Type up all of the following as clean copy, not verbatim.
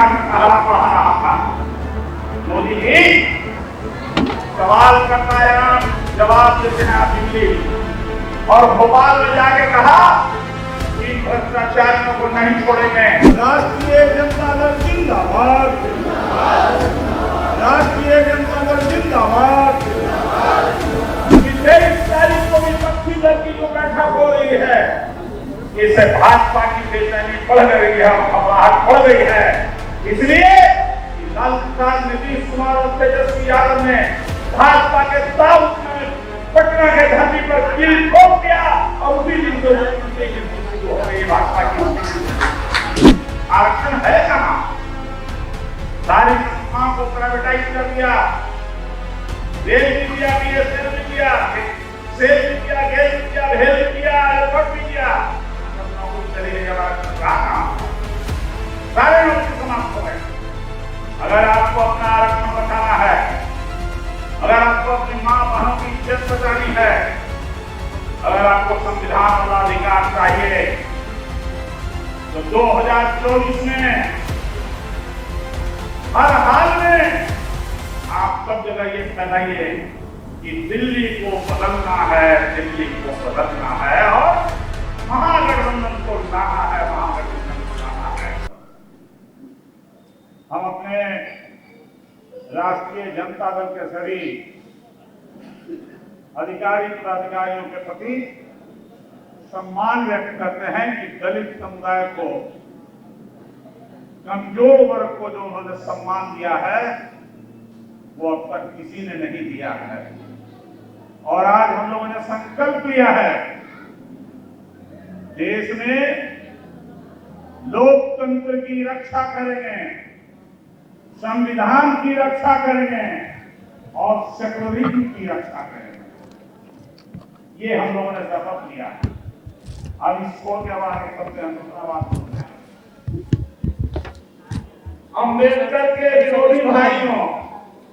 पढ़ा रहा था। मोदी जी सवाल करता है, जवाब देते हैं आप दिल्ली और भोपाल में जाके कहा कि भ्रष्टाचारियों को नहीं छोड़ेंगे। राष्ट्रीय जनता दल जिंदाबाद, राष्ट्रीय जनता दल जिंदाबाद। 23 तारीख को विपक्षी दल की जो बैठक हो रही है, इससे भाजपा की बेचैनी बढ़ गई है, घबराहट बढ़ गई है। इसलिए लालू प्रसाद, नीतीश कुमार और तेजस्वी यादव ने भाजपा के साथ में पटना के धरती पर कील ठोक दिया और उसी दिन से शुरू हो गई भाजपा की। आरक्षण है कहाँ? सारी संस्थाओं को प्राइवेटाइज कर दिया, रेल भी दिया, बीएसएनएल भी दिया, सेल भी दिया, गैस भी दिया, भेल भी दिया, एयरपोर्ट भी दिया। चले सारे नौकरी समाप्त हो गए। अगर आपको अपना आरक्षण बचाना है, अगर आपको अपनी माँ बहनों की इज्जत बचानी है, अगर आपको संविधान वाला अधिकार चाहिए, तो 2024 में हर हाल में आप सब जगह ये फैलाइए कि दिल्ली को बदलना है, दिल्ली को बदलना है और महागठबंधन को लाना है, महागठबंधन को लाना है। हम अपने राष्ट्रीय जनता दल के सभी अधिकारी पदाधिकारियों के प्रति सम्मान व्यक्त करते हैं कि दलित समुदाय को, कमजोर वर्ग को जो उन्होंने सम्मान दिया है वो अब तक किसी ने नहीं दिया है। और आज हम लोगों ने संकल्प लिया है, देश में लोकतंत्र की रक्षा करेंगे, संविधान की रक्षा करेंगे और सेक्युलरिज्म की रक्षा करेंगे। ये हम लोगों ने शपथ लिया है। अब इसको के बारे में सबसे दूसरा बात बोलते हैं, अम्बेडकर के विरोधी भाइयों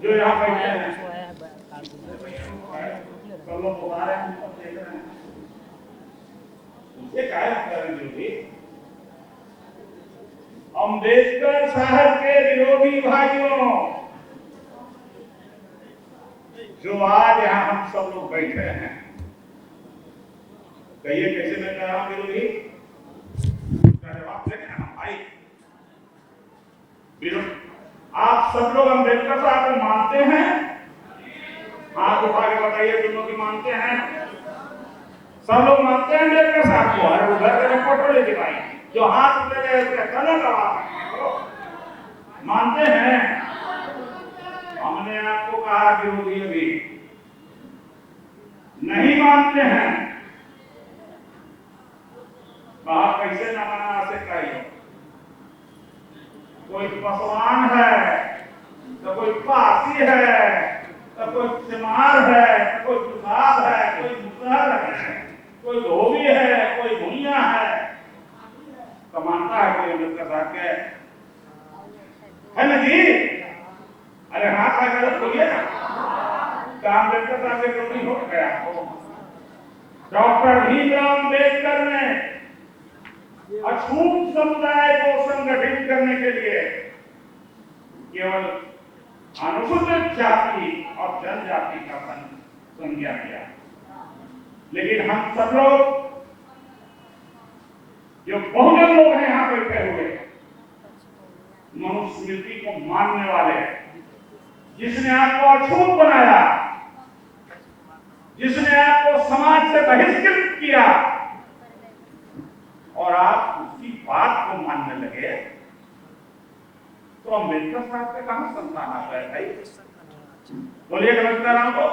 जो यहाँ बैठे हैं, सब लोग बता रहे हैं, सब देख रहे हैं, उनसे क्या करेंगे? अम्बेडकर साहब के विरोधी भाइयों जो आज यहाँ हम सब लोग बैठे हैं, कहिए कैसे मैं कह रहा हूं विरोधी? जवाब देना भाई। आप सब लोग अम्बेडकर साहब को मानते हैं? हाथ उठा के बताइए तुम लोग मानते हैं? सब लोग मानते हैं अम्बेडकर साहब को? अरे उधर के फोटो लेके भाई जो हाथ उठे गए मानते हैं? हमने आपको कहा विरोधी अभी नहीं मानते हैं, कहा कैसे न माना सकता है? कोई पसवान है तो कोई पासी है तो कोई चमार है तो कोई दुसाद है, कोई मुसहर है, कोई धोबी है, कोई भुइया है, तो मानता है कोई अम्बेडकर साहब के? है ना जी? अरे हाथ आकर बोलिए ना, अम्बेडकर साहब के विरोधी हो गया। डॉक्टर भीमराव अम्बेडकर ने अछूत समुदाय को संगठित करने के लिए केवल अनुसूचित जाति और जनजाति का संज्ञा दिया, लेकिन हम सब लोग जो बहुजन लोग हैं यहाँ बैठे हुए, मनुस्मृति को मानने वाले, जिसने आपको अछूत बनाया, जिसने आपको समाज से बहिष्कृत किया और आप उसकी बात को मानने लगे, तो अम्बेडकर साहब से कहां संतान आता है भाई? बोलिए अम्बेडकर नाम को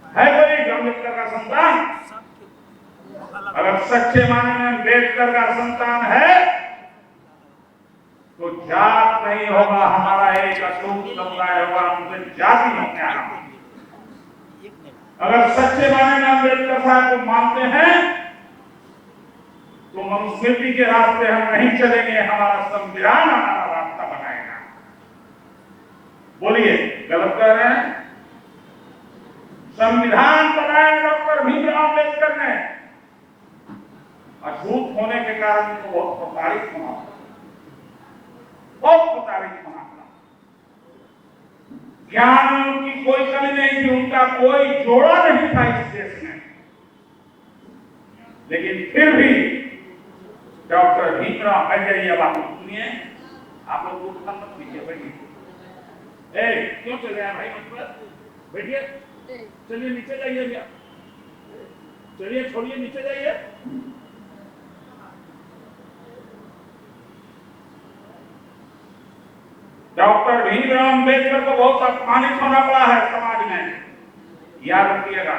है कोई अम्बेडकर का संतान? अगर सच्चे माने में अम्बेडकर का संतान है तो जात नहीं होगा, हमारा एक अछूत समुदाय होगा, हमसे जाति नहीं आना। अगर सच्चे माने में अम्बेडकर साहब को मानते हैं तो मनुस्मृति के रास्ते हम नहीं चलेंगे, हमारा संविधान हमारा रास्ता बनाएगा। बोलिए गलत कह रहे हैं? संविधान बनाया डॉक्टर भीमराव अम्बेडकर ने, अछूत होने के कारण तो बहुत प्रताड़ित होना। बहुत मुताबिक होना पड़ा। ज्ञान की कोई कमी नहीं थी, उनका कोई जोड़ा नहीं था इस देश में, लेकिन फिर भी डॉक्टर भीमराव, बैठ जाइए, बात सुनिए, आप लोग उठकर मत लीजिए, बैठिए। क्यों चल रहे हैं भाई, मत पर बैठिए, चलिए नीचे जाइए भैया, चलिए छोड़िए, नीचे जाइए। डॉक्टर भीमराव अंबेडकर को बहुत अपमानित होना पड़ा है समाज में, याद रखिएगा।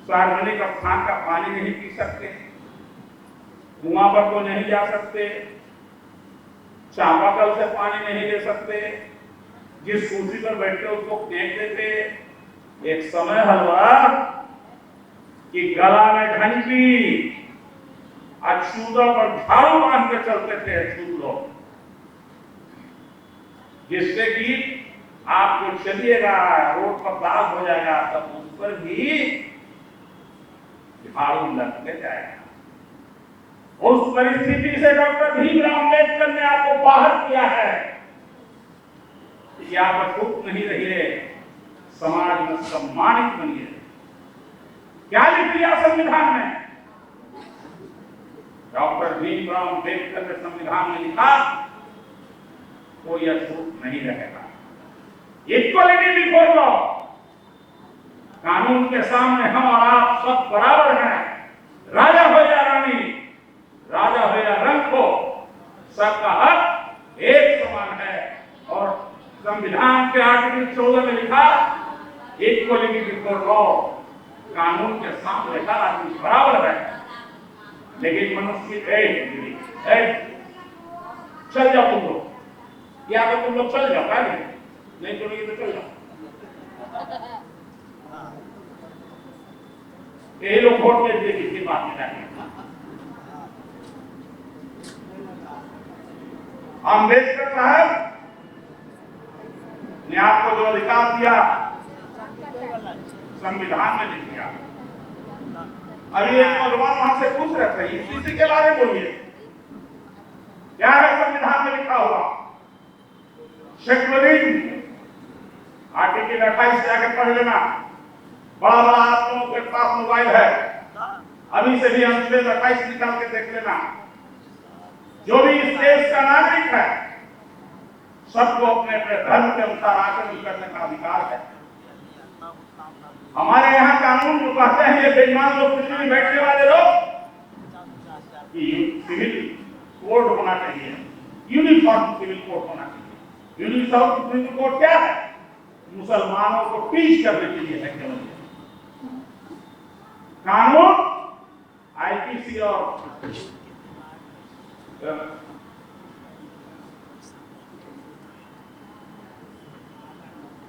सार्वजनिक स्थान का पानी नहीं पी सकते, कुआं पर तो नहीं जा सकते, चापाकल से पानी नहीं ले सकते, जिस कुर्सी पर बैठते उसको फेंक देते। एक समय हलवा कि गला में घंटी, अछूतों पर झाड़ू बांध के चलते थे अछूत लोग, जिससे कि आप जो चलिएगा रोड पर दाग हो जाएगा, तब उस पर भी झाड़ू लगते जाएगा। उस परिस्थिति से डॉक्टर भीमराव अंबेडकर ने आपको बाहर किया है कि आप अछूत नहीं रहिए, समाज में सम्मानित बनिए। क्या लिख दिया संविधान में? डॉक्टर भीमराव अंबेडकर ने संविधान में लिखा, कोई अछूत नहीं रहेगा। इक्वलिटी बिफोर लॉ, कानून के सामने हम और आप सब बराबर हैं। राजा हो या रानी, राजा हो या रंग हो, सबका हक एक समान है। और संविधान के आर्टिकल 14 में लिखा, इक्वलिटी बिफोर लॉ, कानून के सामने हर आदमी बराबर है। लेकिन मनुष्य चल जाओ तुम लोग, या तो तुम लोग चल जाओ, नहीं चलोगे तो चल जाओ। ये लोग वोट दे दिए, किसी बात में जाएंगे। अम्बेडकर साहब ने आपको जो अधिकार दिया संविधान में लिख दिया। अभी एक नौजवान वहां से पूछ रहे थे, इसी के बारे में बोलिए, क्या है संविधान में लिखा हुआ? शेक्सपियर आर्टिकल 28 से आगे पढ़ लेना। बड़ा बड़ा आप लोगों के पास मोबाइल है, अभी से भी अनुच्छेद 28 निकाल के देख लेना। जो भी इस देश का नागरिक है, सबको अपने अपने धर्म के अनुसार आचरण करने का अधिकार है। हमारे यहाँ कानून जो कहते हैं, ये बेईमान लोग, कुछ नहीं बैठने वाले लोग, कि सिविल कोड होना चाहिए, यूनिफॉर्म सिविल कोड होना चाहिए। यूनिफॉर्म सिविल कोड क्या है? मुसलमानों को टीच करने के लिए है केवल। कानून आईपीसी और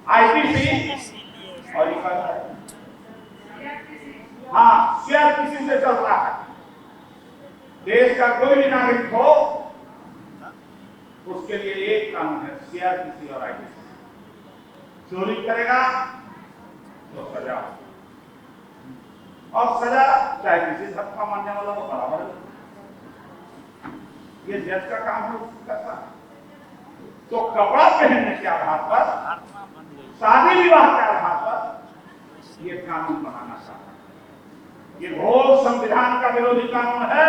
आईपीसी और हाँ, सीआरपीसी से चल रहा है। देश का कोई भी नागरिक हो, उसके लिए एक कानून है, सीआरपीसी और आईपीसी। चोरी करेगा तो सजा, और सजा चाहे किसी धर्म का मानने वाला हो बराबर है। ये जज का काम है, करता है। तो कपड़ा पहनने के आधार पर, शादी विवाह के आधार पर ये कानून बनाना चाहता है। ये घोर संविधान का विरोधी कानून है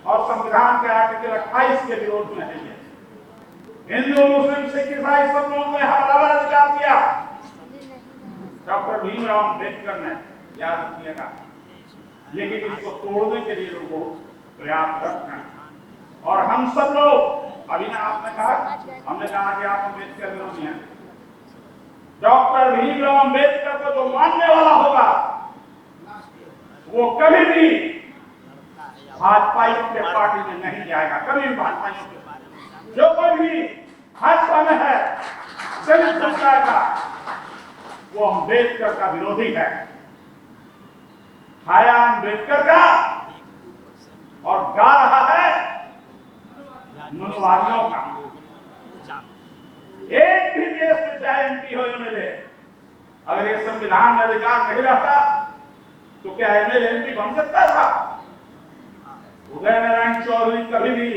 और संविधान के आर्टिकल 28 के विरोध में है। हिंदू, मुस्लिम, सिख, ईसाई सब लोगों को यहाँ बराबर अधिकार दिया। डॉक्टर भीमराव अंबेडकर ने, याद रखिएगा। लेकिन इसको तोड़ने के लिए लोगों प्रयास करते हैं। और हम सब लोग, अभी ना आपने कहा, हमने कहा कि आप अम्बेडकर विरोधी हैं। डॉक्टर भीमराव अंबेडकर को जो मानने वाला होगा, वो कभी भी भाजपाइयों के पार्टी में नहीं जाएगा, कभी भी भाजपाइयों के। जो कोई भी भाजपा में है, दलित समुदाय का, वो अंबेडकर का विरोधी है। खाया अंबेडकर का और गा रहा है मनवादियों का। एक भी देश में चाहे एमपी हो एमएलए, अगर ये संविधान में अधिकार नहीं रहता तो क्या एमएलए एमपी बन सकता था? उदय नारायण चौधरी कभी भी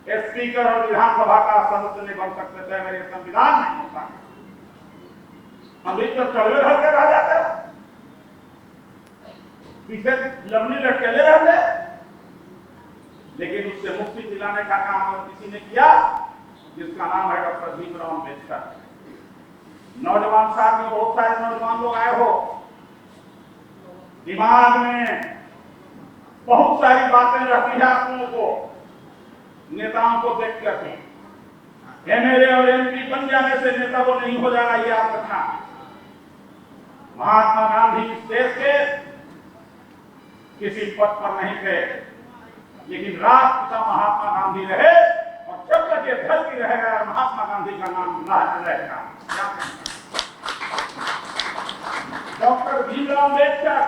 स्पीकर और विधानसभा का सदस्य नहीं बन सकते थे, मेरे संविधान नहीं होता। हम भी तो चलवे रह के रह जाते, पीछे लंबी लटकेले रहते, लेकिन उससे मुक्ति दिलाने का काम अगर किसी ने किया, जिसका नाम है डॉक्टर भीमराव अम्बेडकर। नौजवान साथ में बहुत सारे नौजवान लोग आए हो, दिमाग में बहुत सारी बातें रहती है आप लोगों को, नेताओं को देख करके। एमएलए और एमपी बन जाने से नेता वो नहीं हो जाएगा, ये याद रखना। महात्मा गांधी इस देश के किसी पद पर नहीं थे, लेकिन राष्ट्रपिता महात्मा गांधी रहे, और जब तक ये धरती रहेगा महात्मा गांधी का नाम रहेगा। डॉक्टर भीमराव अम्बेडकर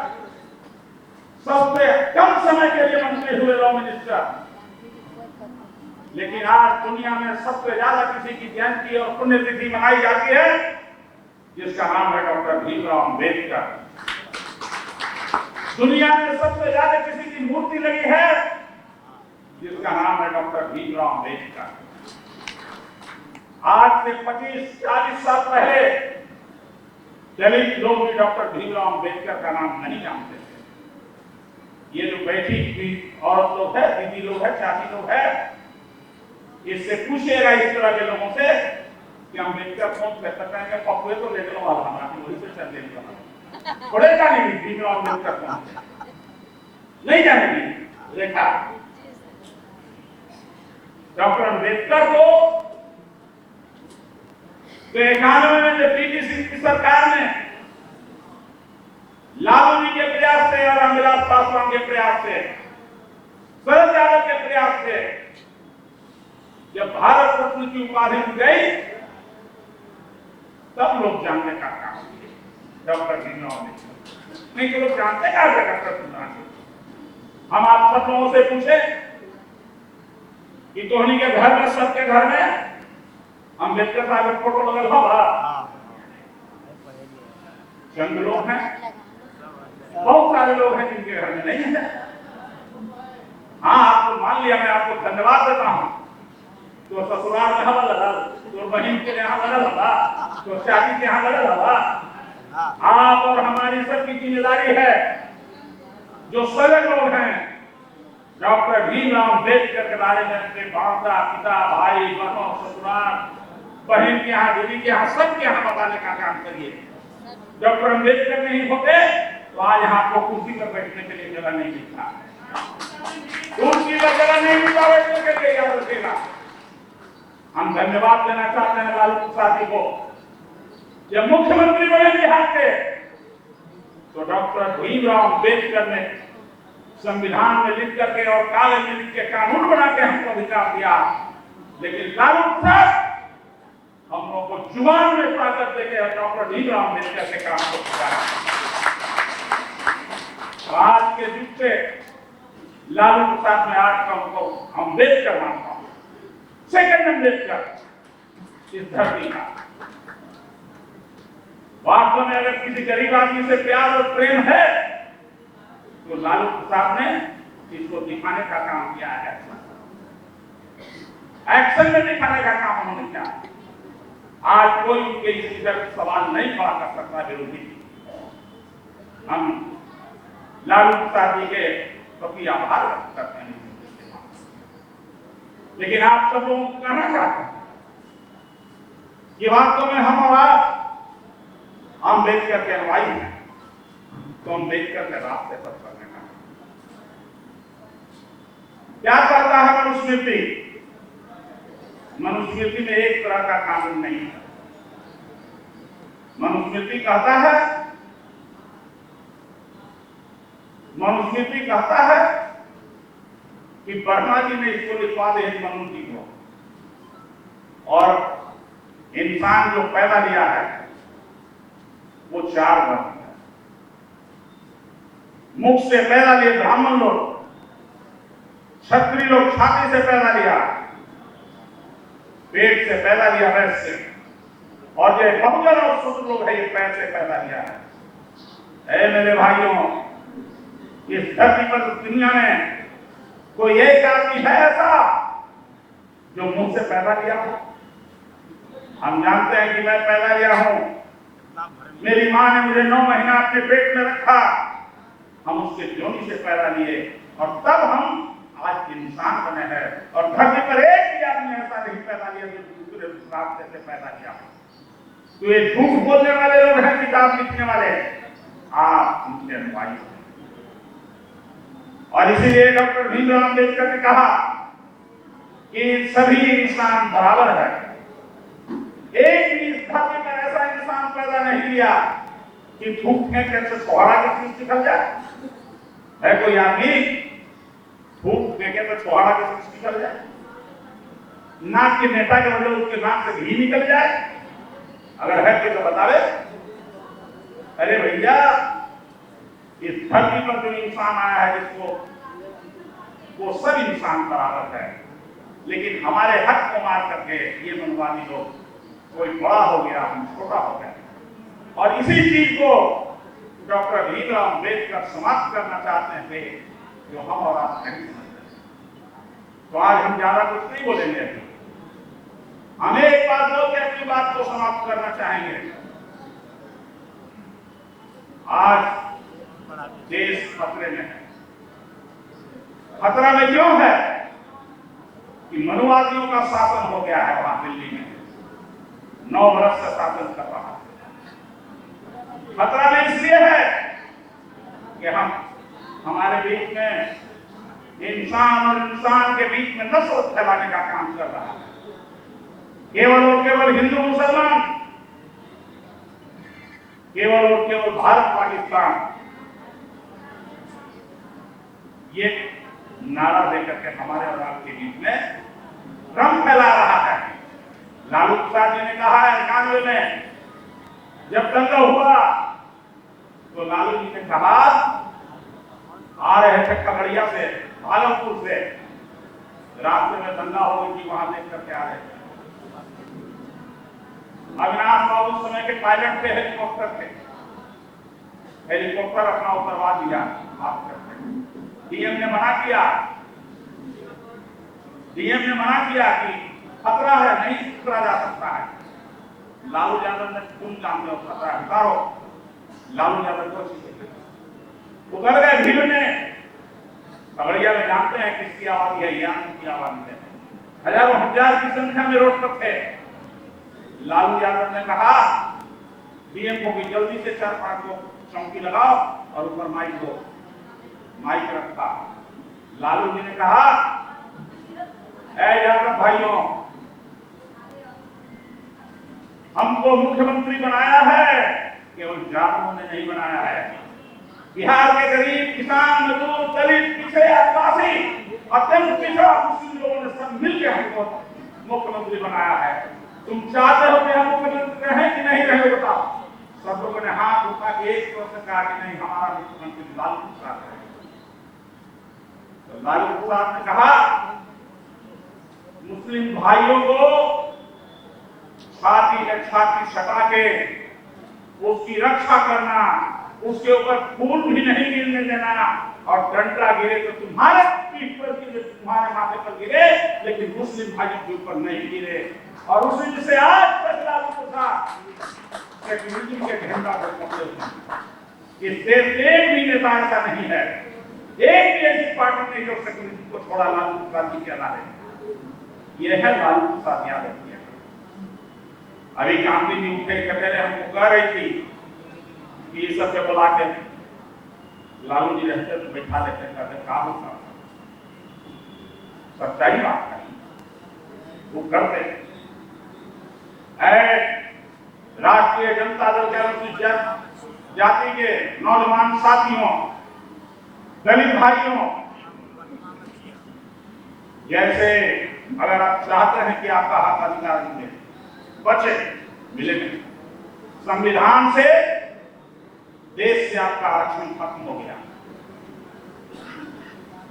सबसे कम समय के लिए मंत्री हुए, लॉ मिनिस्टर, लेकिन आज दुनिया में सबसे ज्यादा किसी की जयंती और पुण्यतिथि मनाई जाती है, जिसका नाम है डॉक्टर भीमराव अम्बेडकर। दुनिया में सबसे ज्यादा किसी की मूर्ति लगी है, जिसका नाम है डॉक्टर भीमराव अम्बेडकर। आज से 25-40 साल पहले दलित लोग भी डॉक्टर भीमराव अम्बेडकर का नाम नहीं जानते थे। ये जो बैठी हुई औरत लोग है, दीदी लोग है, चाची लोग है, इससे पूछेगा इस तरह के लोगों से कि अम्बेडकर कौन कहता है, पपुए तो ले लो हमारा, वही से चल लेंगे, थोड़े जानेंगे भीमराव अम्बेडकर कौन नहीं जानेंगे। देखा डॉक्टर अम्बेडकर को 91 में जब पीवी सिंह की सरकार ने लालू जी के प्रयास से और रामविलास पासवान के प्रयास से, शरद यादव के प्रयास से जब भारत रत्न की उपाधि गई, तब लोग जानने का काम किया डॉक्टर भीमराव अम्बेडकर। नहीं तो लोग जानते क्या डॉक्टर भीमराव। हम आप सब लोगों से पूछे कि धोनी के घर में, सबके घर में अम्बेडकर साहब का फोटो लगल होगा? चंद लोग हैं, बहुत सारे लोग हैं जिनके घर में नहीं है। हाँ, आपको मान लिया, मैं आपको धन्यवाद देता हूं। तो ससुराल में हवा लगा, तो बहन के यहाँ लगा होगा, तो चाची के यहाँ लगा होगा। आप और हमारी सबकी जिम्मेदारी है, जो सजग लोग हैं, डॉक्टर भीमराव अम्बेडकर के बारे में अपने माता पिता, भाई बहनों, ससुराल, बहन के यहाँ, दीदी के यहाँ, सबके यहाँ बताने का काम करिए। डॉक्टर अम्बेडकर नहीं होते तो आज यहाँ को कुर्सी पर बैठने के लिए जगह नहीं मिलता, कुर्सी पर जगह नहीं मिलता बैठने के लिए, याद रखिएगा। हम धन्यवाद देना चाहते हैं लालू प्रसाद जी को। जब मुख्यमंत्री बने बिहार के, तो डॉक्टर भीमराव अम्बेडकर ने संविधान में लिख करके और कागज में लिख के कानून बना के हमको अधिकार दिया, लेकिन लालू प्रसाद हम लोगों को जुबान में ताकत देके डॉक्टर भीमराव अम्बेडकर के काम को किया। आज के युग से लालू प्रसाद में आज का उनको अम्बेडकर मानता हूं, सेकंड अम्बेडकर इस धरती का। वास्तव में अगर किसी गरीब आदमी से प्यार और प्रेम है, तो लालू प्रसाद ने इसको दिखाने का काम किया है, एक्शन में दिखाने का काम उन्होंने किया। आज कोई उनके इस तरह सवाल नहीं खड़ा कर सकता विरोधी। हम लालू प्रसाद जी के प्रति आभार व्यक्त करते हैं, लेकिन आप सब लोगों को कहना चाहते हैं कि वास्तव में हम और आप अम्बेडकर के अनुयायी हैं, तो अम्बेडकर के रास्ते पर चलने का क्या करता है मनुस्मृति? मनुस्मृति में एक तरह का कानून नहीं है। मनुस्मृति कहता है कि ब्रह्मा जी ने इसको लिखवा दे मनु जी को, और इंसान जो पैदा लिया है वो 4 वर्ण है। मुख से पैदा लिए ब्राह्मण लोग, क्षत्रिय लोग छाती से पैदा लिया, पेट से पैदा लिया वैश्य, और जो बहुजन और शूद्र लोग है ये पैर से पैदा लिया है। मेरे भाइयों, इस धरती पर दुनिया में कोई एक आदमी है ऐसा जो मुंह से पैदा लिया हो। हम जानते हैं कि मैं पैदा लिया हूं, मेरी मां ने मुझे 9 महीना अपने पेट में रखा, हम उसके योनि से पैदा लिए और तब हम आज इंसान बने हैं। और धरती पर एक भी आदमी ऐसा नहीं पैदा लिया जो दूसरे रास्ते से पैदा किया। तो ये झूठ बोलने वाले लोग हैं, किताब लिखने वाले, आप उनके अनुयायी हैं। और इसीलिए डॉक्टर भीमराव अम्बेडकर ने कहा कि सभी इंसान बराबर है। एक भी इस धरती पर ऐसा इंसान पैदा नहीं लिया कि फूक फेंकने से कोहरा की सृष्टि कर जाए। है कोई आदमी फूक फेंके तो कोहरा की सृष्टि कर जाए? नाक के नेता के बदले उसके नाक से घी निकल जाए? अगर है तो बतावे। अरे भैया, इस धरती पर जो इंसान आया है जिसको, वो सब इंसान बराबर है, लेकिन हमारे हक को मार करके ये मनवादी लोग, कोई बड़ा हो गया, हम छोटा हो गया। और इसी चीज को डॉक्टर भीमराव अम्बेडकर समाप्त करना चाहते थे, जो हम और आप नहीं समझते। तो आज हम ज्यादा कुछ नहीं बोलेंगे, हम एक बात बोल के अपनी बात को समाप्त करना चाहेंगे। आज देश खतरे में है। खतरा में क्यों है? कि मनुवादियों का शासन हो गया है वहां दिल्ली में, 9 वर्ष से शासन कर रहा है। खतरा में इसलिए है कि हमारे बीच में इंसान और इंसान के बीच में नफरत फैलाने का काम कर रहा है। केवल और केवल हिंदू मुसलमान, केवल और केवल भारत पाकिस्तान, ये नारा देकर के हमारे और आपके बीच में भ्रम फैला रहा है। लालू प्रसाद जी ने कहा है 91 में जब दंगा हुआ, तो लालू जी ने कहा, आ रहे थे खगड़िया से, भागलपुर से, रास्ते में दंगा हो गई थी, वहां देख करके आ रहे थे। अविनाश बाबू उस समय के पायलट थे, हेलीकॉप्टर थे, हेलीकॉप्टर अपना उतरवा दिया हाथ करके। डीएम ने मना किया, डीएम ने मना किया कि खतरा है, नहीं उतरा जा सकता है। लालू यादव ने तुम जानते हो खतरा है, उतारो। लालू यादव को उतर गए भीड़ में। खगड़िया में जानते हैं किसकी आबादी है, यहाँ की आबादी है, हजारों हजार की संख्या में रोड पर थे। लालू यादव ने कहा डीएम को कि जल्दी से 4-5 लोग चौकी लगाओ और ऊपर माइक दो। माइक रखा। लालू जी ने कहा, ऐ यादव भाइयों, हमको मुख्यमंत्री बनाया है, केवल जाटों ने नहीं बनाया है। बिहार के गरीब, किसान, मजदूर, दलित, पिछड़े, आदिवासी, अत्यंत पिछड़ा मुस्लिम लोगों ने सब मिलकर हमको मुख्यमंत्री बनाया है। तुम चाहते हो कि हम मुख्यमंत्री रहें कि नहीं रहे, बताओ। सब लोगों ने हाथ उठा के एक तरफ से कहा कि नहीं, हमारा मुख्यमंत्री लालू प्रसाद है। तो लालू प्रसाद ने कहा, मुस्लिम भाइयों को छाती में छाती सटा के उसकी रक्षा करना, उसके ऊपर फूल भी नहीं गिरने देना, और डंडा गिरे तो तुम्हारे पीठ पर गिरे, तुम्हारे माथे पर गिरे, लेकिन मुस्लिम भाइयों के ऊपर नहीं गिरे। और उसी दिन से आज तक लालू प्रसाद सेक्युलरिज्म के झंडा पर पकड़े हुए। इस देश में एक भी नेता ऐसा नहीं है, एक भी ऐसी पार्टी नहीं जो सेक्युलरिज्म को छोड़ा लालू प्रसाद जी के अलावा। यह है लालू प्रसाद यादव। अभी गांधी जी उठे कटेरे हमको कह रही थी कि ये सब बुला के लालू जी रहते तो बैठा लेते, कहते क्या होता, सच्चाई बात है, वो करते। राष्ट्रीय जनता दल के अनुसूचित जाति के नौजवान साथियों, दलित भाइयों, जैसे अगर आप चाहते हैं कि आपका हक अधिकार मिले, बचे मिले नहीं। संविधान से देश से आपका आरक्षण खत्म हो गया।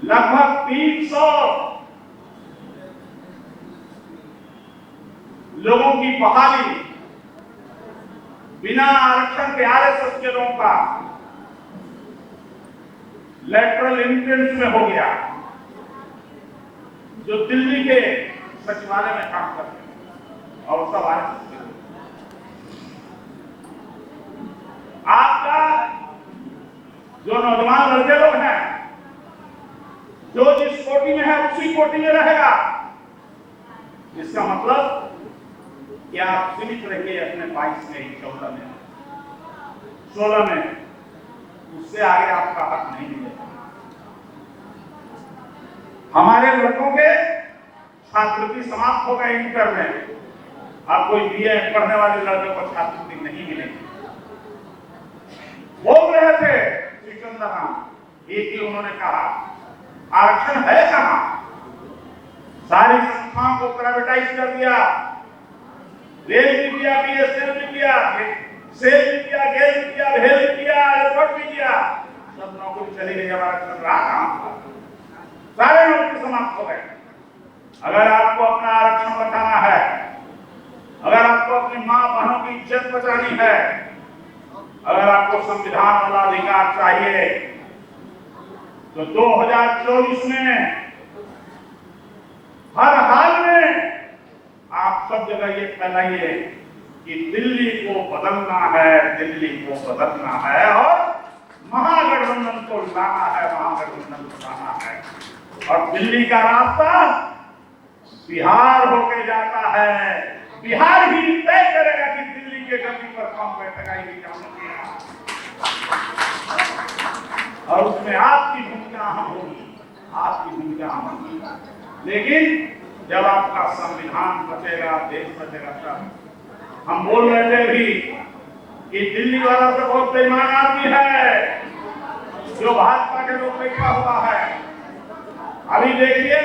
लगभग 300 लोगों की बहाली बिना आरक्षण के आरएसएस के लोगों का लेटरल एंट्रेंस में हो गया। जो दिल्ली के सचिवालय में काम करते हैं और सब आरएसएस के लोग। आपका जो नौजवान लड़के लोग हैं, जो जिस कोटि में है उसी कोटि में रहेगा। इसका मतलब कि आप सीमित रहिए अपने 22 में, 14 में, 16 में, उससे आगे आपका हक नहीं मिलेगा। हमारे लड़कों के छात्रवृत्ति समाप्त हो गए इंटर में, अब कोई बीए पढ़ने वाले लड़कों को छात्रवृत्ति नहीं मिलेगी। बोल रहे थे श्री चंद्रकांत, एक ही उन्होंने कहा आरक्षण है कहां? सारी संस्थाओं को प्राइवेटाइज कर दिया, रेल भी किया, बीएसएनएल भी किया, सेल भी किया, गेल भी किया, भेल भी किया, एयरपोर्ट भी किया, सब नौकरी चली गई। हमारा चल रहा काम, सारे नौकरी समाप्त हो गए। अगर आपको अपना आरक्षण बचाना है, अगर आपको अपनी मां बहनों की इज्जत बचानी है, अगर आपको संविधान वाला अधिकार चाहिए, तो 2024 में हर हाल में आप सब जगह ये फैलाइए कि दिल्ली को बदलना है, दिल्ली को बदलना है और महागठबंधन को लाना है, महागठबंधन को लाना है। और दिल्ली का रास्ता बिहार होके जाता है। बिहार ही तय करेगा कि दिल्ली के गति पर कौन बैठेगा, ये और उसमें आपकी भूमिका अहम होगी, आपकी भूमिका अहम होगी। लेकिन जब आपका संविधान बचेगा, देश बचेगा, तब हम बोल रहे थे भी कि दिल्ली वाला तो बहुत बेईमान आदमी है जो भाजपा के लोग बैठा हुआ है। अभी देखिए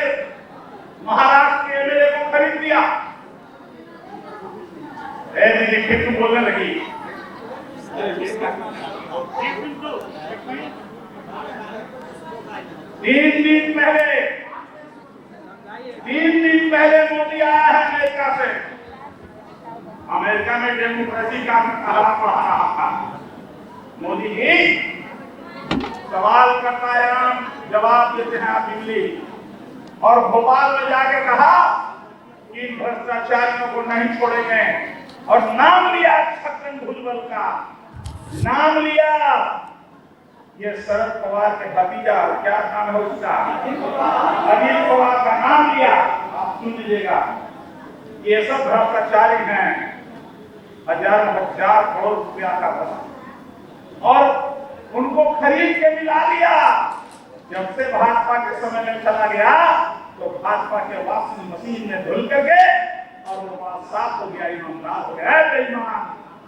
महाराष्ट्र के एमएलए को खरीद दिया। फिर तुम बोलने लगी। 3 दिन पहले मोदी आया है अमेरिका से। अमेरिका में डेमोक्रेसी का कहा पढ़ा रहा था। मोदी जी सवाल करता है, जवाब देते हैं आप इंग्लिश। और भोपाल में जाके कहा कि भ्रष्टाचारियों को नहीं छोड़ेंगे और नाम लिया छक्कन भुजबल का, नाम लिया ये शरद पवार के भतीजा, क्या नाम है उसका, अनिल पवार का नाम लिया। आप सुन लीजिएगा, ये सब भ्रष्टाचारी हैं। हजार करोड़ रुपया का बना और उनको खरीद के मिला लिया। जब से भाजपा के समय में चला गया तो भाजपा के वॉशिंग मशीन में धुल करके और वो बात साफ हो गया, ईमानदार हो गया बेईमान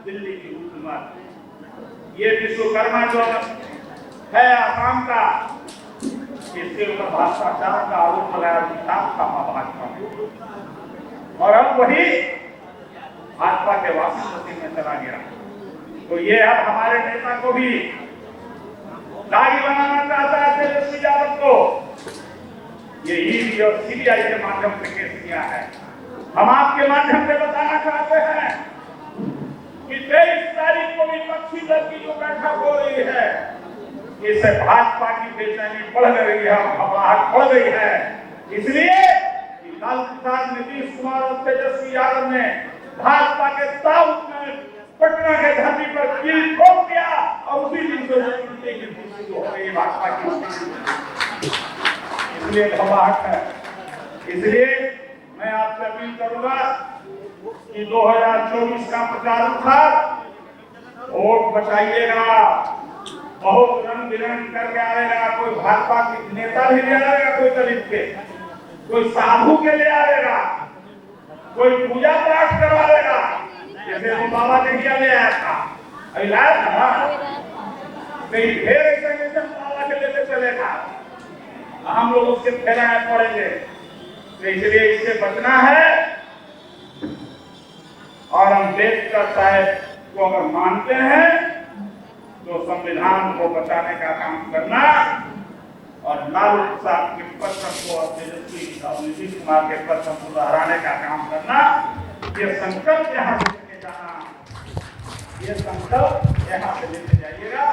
दिल्ली की हुकूमत। ये विश्वकर्मा जो है आसाम का, इसके ऊपर भ्रष्टाचार का आरोप लगाया था भाजपा और अब वही भाजपा के वॉशिंग मशीन में चला गया। तो ये अब हमारे नेता को भी दागी बनाना चाहता है तेजस्वी यादव को। ये ईडी और सीबीआई के माध्यम से केस किया है। हम आपके माध्यम से बताना चाहते हैं कि 23 तारीख को विपक्षी दल की जो बैठक हो रही है, इससे भाजपा की बेचैनी बढ़ गई है, घबराहट बढ़ गई है। इसलिए लालू प्रसाद, नीतीश कुमार और तेजस्वी यादव ने भाजपा के ताबूत में पटना के धरती पर कील ठोक दिया और उसी दिन से शुरू हो गई भाजपा की। इसलिए घबराहट है। इसलिए मैं आपसे अपील करूंगा कि 2024 का प्रचार था, वोट बचाइएगा। बहुत रंग बिरंग करके आएगा, कोई भाजपा के नेता भी ले आएगा, कोई दलित के, कोई साधु के ले आएगा, कोई पूजा पाठ करवा देगा। जैसे वो बाबा ने किया ले आया था, अभी लाया था ना, कहीं ढेर ऐसे बाबा के लेते चलेगा, हम लोग उसके फेराए पड़ेंगे। तो इसलिए इससे बचना है और अम्बेडकर साहब को अगर मानते हैं तो संविधान को बचाने का काम करना और लालू प्रसाद के प्रश्न को और तेजस्वी और नीतीश कुमार के प्रश्न को दोहराने का काम करना, ये संकल्प यहाँ से लेके जाना, ये संकल्प यहाँ से लेके जाइएगा।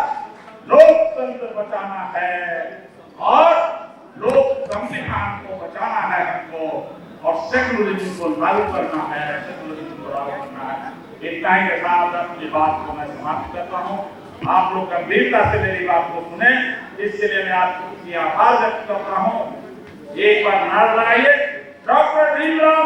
लोकतंत्र बचाना है और लोक संविधान को बचाना है हमको और सेकुलरिज्म को लागू करना है, सेकुलरिज्म को लागू करना है। इतना ही के साथ अपनी बात को मैं समाप्त करता हूँ। आप लोग गंभीरता से मेरी बात को सुने, इसके लिए मैं आपकी आभार व्यक्त करता हूँ। एक बार नारा लगाइए, डॉक्टर भीमराव